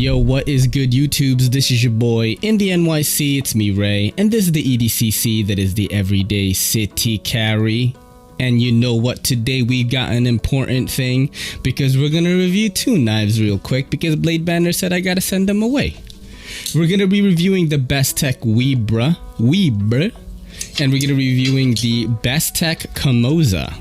Yo, what is good YouTubes? This is your boy in the NYC, it's me Ray, and this is the EDCC, that is the Everyday City Carry. And you know what, today we've got an important thing because we're gonna review two knives real quick because Blade Banner said I gotta send them away. We're gonna be reviewing the Bestech Wibra, and we're gonna be reviewing the Bestech Kamoza.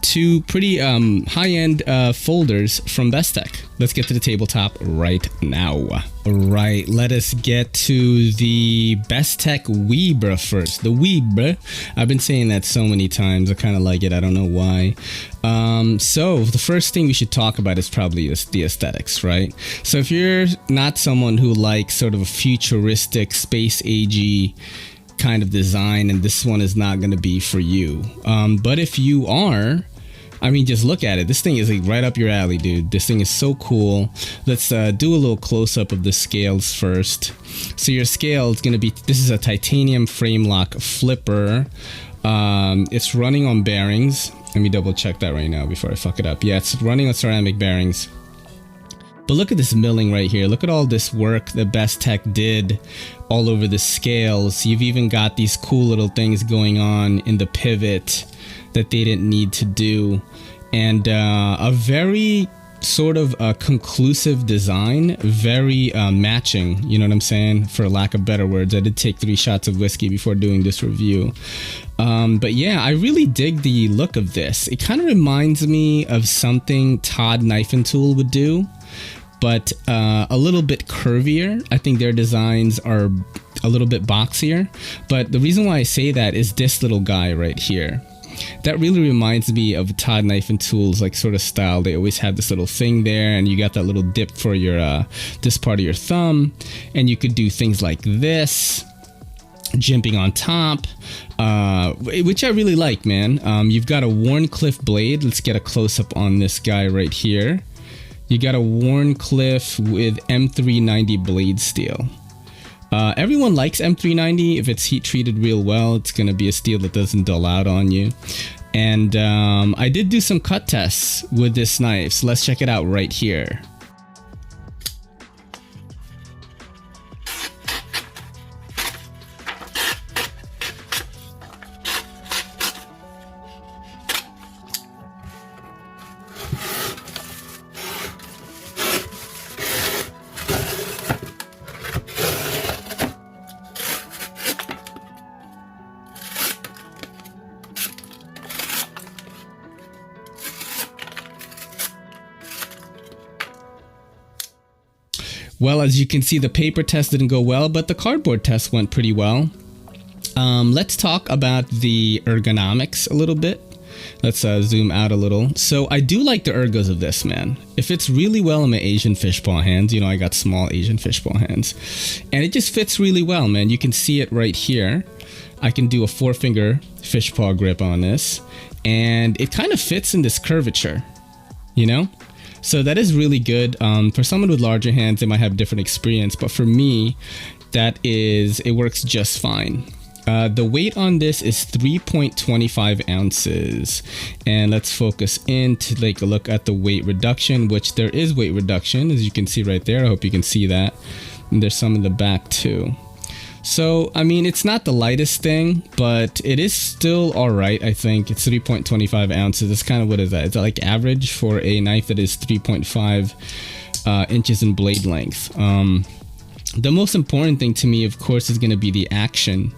Two pretty high-end folders from Bestech. Let's get to the tabletop right now. Alright, let us get to the Bestech Wibra first. The Wibra, I've been saying that so many times, I kind of like it, I don't know why. So the first thing we should talk about is probably the aesthetics, right? So if you're not someone who likes sort of a futuristic, space-agey kind of design, and this one is not going to be for you. But if you are, I mean, just look at it. This thing is like right up your alley, dude. This thing is so cool. Let's do a little close-up of the scales first. So your scale is going to be, this is a titanium frame lock flipper. It's running on bearings. Let me double check that right now before I fuck it up. Yeah, it's running on ceramic bearings. But look at this milling right here. Look at all this work that Bestech did all over the scales. You've even got these cool little things going on in the pivot that they didn't need to do. And a very sort of conclusive design, very matching, you know what I'm saying, for lack of better words. I did take 3 shots of whiskey before doing this review. But yeah, I really dig the look of this. It kind of reminds me of something Todd Knife and Tool would do, but a little bit curvier. I think their designs are a little bit boxier. But the reason why I say that is this little guy right here. That really reminds me of Todd Knife and Tool's like sort of style. They always have this little thing there, and you got that little dip for your this part of your thumb, and you could do things like this, jimping on top, which I really like, man. You've got a Wharncliffe blade. Let's get a close-up on this guy right here. You got a Wharncliffe with M390 blade steel. Everyone likes M390. If it's heat treated real well, it's going to be a steel that doesn't dull out on you. And I did do some cut tests with this knife, so let's check it out right here. Well, as you can see, the paper test didn't go well, but the cardboard test went pretty well. Let's talk about the ergonomics a little bit. Let's zoom out a little. So I do like the ergos of this, man. It fits really well in my Asian fishpaw hands. You know, I got small Asian fishpaw hands. And it just fits really well, man. You can see it right here. I can do a 4-finger fishpaw grip on this. And it kind of fits in this curvature, you know? So that is really good. For someone with larger hands, they might have a different experience, but for me, it works just fine. The weight on this is 3.25 ounces. And let's focus in to take a look at the weight reduction, which there is weight reduction, as you can see right there. I hope you can see that. And there's some in the back too. So, I mean, it's not the lightest thing, but it is still all right, I think. It's 3.25 ounces. It's kind of, what is that? It's like average for a knife that is 3.5 inches in blade length. The most important thing to me, of course, is going to be the action.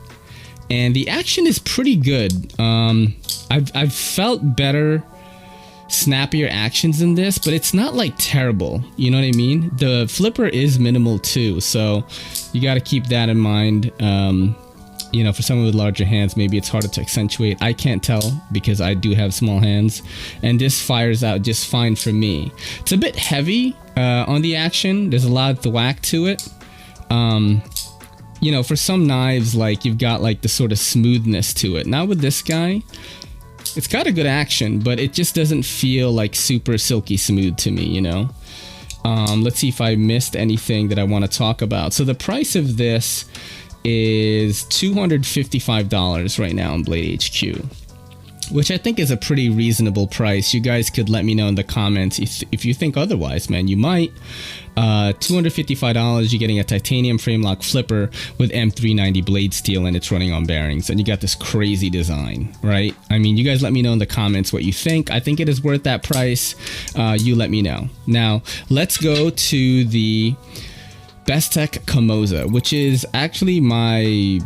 And the action is pretty good. I've felt better, snappier actions in this, but it's not like terrible, you know what I mean? The flipper is minimal too, so you got to keep that in mind. You know, for someone with larger hands, maybe it's harder to accentuate. I can't tell because I do have small hands, and this fires out just fine for me. It's a bit heavy on the action. There's a lot of thwack to it. You know, for some knives, like, you've got like the sort of smoothness to it. Not with this guy. It's got a good action, but it just doesn't feel like super silky smooth to me, you know? Let's see if I missed anything that I want to talk about. So the price of this is $255 right now on Blade HQ. which I think is a pretty reasonable price. You guys could let me know in the comments if you think otherwise, man. You might. $255, you're getting a titanium frame lock flipper with M390 blade steel, and it's running on bearings, and you got this crazy design, right? I mean, you guys let me know in the comments what you think. I think it is worth that price. You let me know. Now let's go to the Bestech Kamoza, which is actually my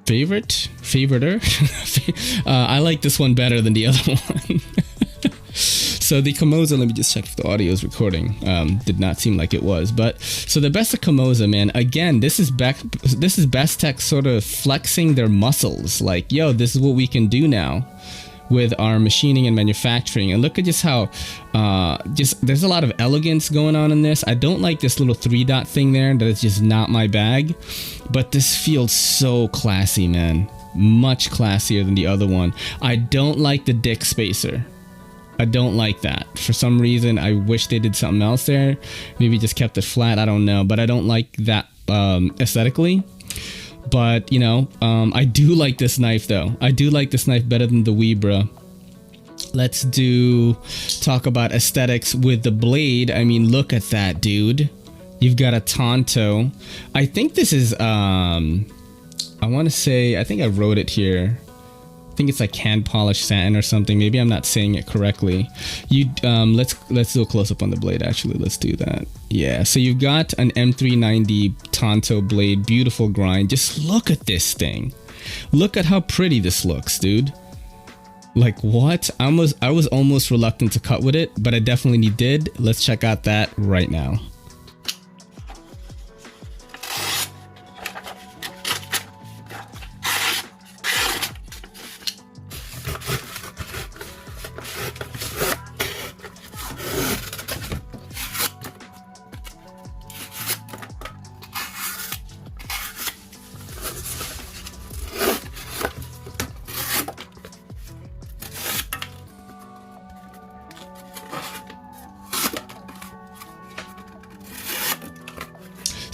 favoriter. I like this one better than the other one. So the Kamoza, let me just check if the audio is recording. Did not seem like it was, but so the Bestech Kamoza, man, again, this is Bestech sort of flexing their muscles, like, yo, this is what we can do now with our machining and manufacturing. And look at just how there's a lot of elegance going on in this. I don't like this little 3-dot thing there. That is just not my bag, but this feels so classy, man. Much classier than the other one. I don't like the dick spacer. I don't like that. For some reason, I wish they did something else there. Maybe just kept it flat. I don't know. But I don't like that aesthetically. But, you know, I do like this knife, though. I do like this knife better than the Wibra. Let's talk about aesthetics with the blade. I mean, look at that, dude. You've got a Tonto. I think this is, I want to say, I think I wrote it here. I think it's like hand polished satin or something. Maybe I'm not saying it correctly. Let's do a close up on the blade. Actually, let's do that. Yeah. So you've got an M390 Tonto blade, beautiful grind. Just look at this thing. Look at how pretty this looks, dude. Like what? I was almost reluctant to cut with it, but I definitely did. Let's check out that right now.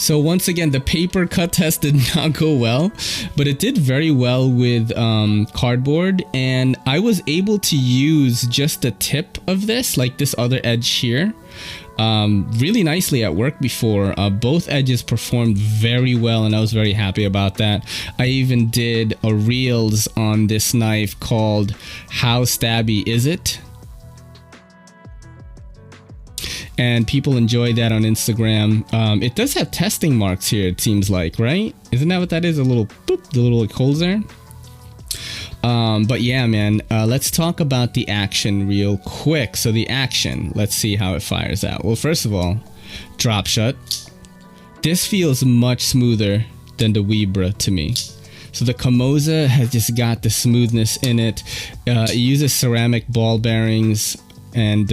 So once again, the paper cut test did not go well, but it did very well with cardboard, and I was able to use just the tip of this, like this other edge here, really nicely at work before. Both edges performed very well, and I was very happy about that. I even did a reels on this knife called How Stabby Is It? And people enjoy that on Instagram. It does have testing marks here, it seems like, right? Isn't that what that is? A little boop, the little holes there. But yeah, man, let's talk about the action real quick. So the action, let's see how it fires out. Well, first of all, drop shut. This feels much smoother than the Wibra to me. So the Kamoza has just got the smoothness in it. It uses ceramic ball bearings. And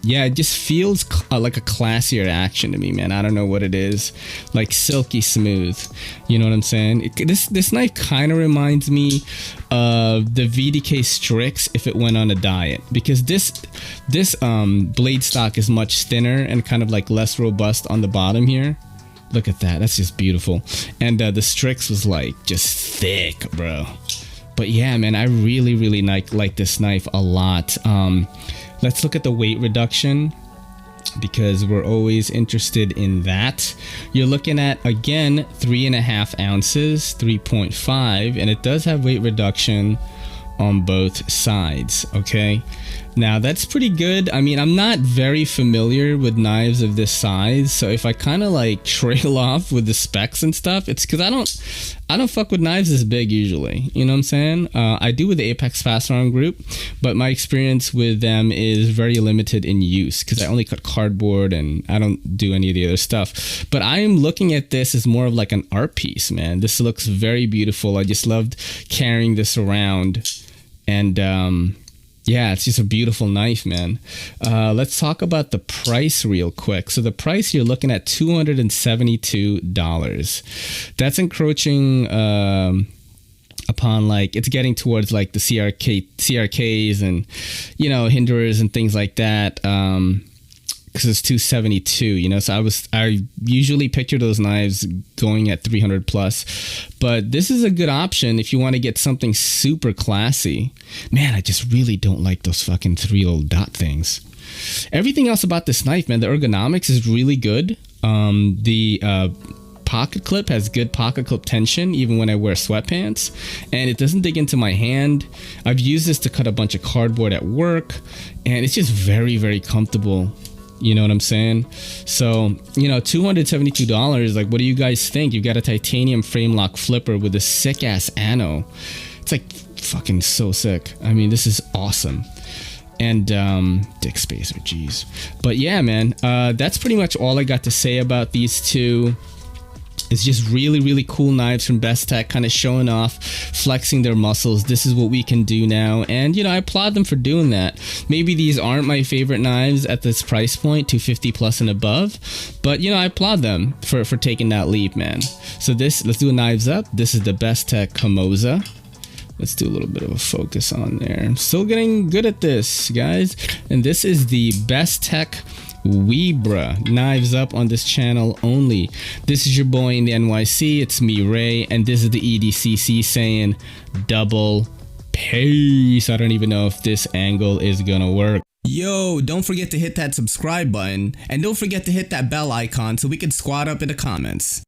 yeah, it just feels like a classier action to me, man. I don't know what it is, like silky smooth. You know what I'm saying? This knife kind of reminds me of the VDK Strix if it went on a diet, because this blade stock is much thinner and kind of like less robust on the bottom here. Look at that. That's just beautiful. And the Strix was like just thick, bro. But yeah, man, I really like this knife a lot. Let's look at the weight reduction, because we're always interested in that. You're looking at, again, 3.5 ounces, 3.5, and it does have weight reduction on both sides. Okay, now that's pretty good. I mean, I'm not very familiar with knives of this size, so if I kind of like trail off with the specs and stuff, it's because I don't fuck with knives this big usually. You know what I'm saying? I do with the Apex Fast Arm group, but my experience with them is very limited in use because I only cut cardboard and I don't do any of the other stuff. But I am looking at this as more of like an art piece, man. This looks very beautiful. I just loved carrying this around, and yeah, it's just a beautiful knife, man. Let's talk about the price real quick. So the price, you're looking at $272. That's encroaching upon, like, it's getting towards like the CRKs and, you know, hinderers and things like that. because it's 272, you know, so I usually picture those knives going at 300 plus, but this is a good option if you want to get something super classy. Man, I just really don't like those fucking 3 little dot things. Everything else about this knife, man, the ergonomics is really good. The pocket clip has good pocket clip tension even when I wear sweatpants, and it doesn't dig into my hand. I've used this to cut a bunch of cardboard at work, and it's just very, very comfortable. You know what I'm saying? So, you know, $272, like, what do you guys think? You've got a titanium frame lock flipper with a sick ass ano. It's like fucking so sick. I mean, this is awesome. And dick spacer, jeez. But yeah, man, that's pretty much all I got to say about these two. It's just really, really cool knives from Bestech, kind of showing off, flexing their muscles. This is what we can do now, and you know, I applaud them for doing that. Maybe these aren't my favorite knives at this price point, 250 plus and above, but you know, I applaud them for taking that leap, man. So let's do a knives up. This is the Bestech Kamoza. Let's do a little bit of a focus on there. I'm still getting good at this, guys. And this is the Bestech Wibra, knives up on this channel only. This is your boy in the NYC. It's me, Ray, and this is the EDCC saying double peace. I don't even know if this angle is gonna work. Yo, don't forget to hit that subscribe button, and don't forget to hit that bell icon so we can squad up in the comments.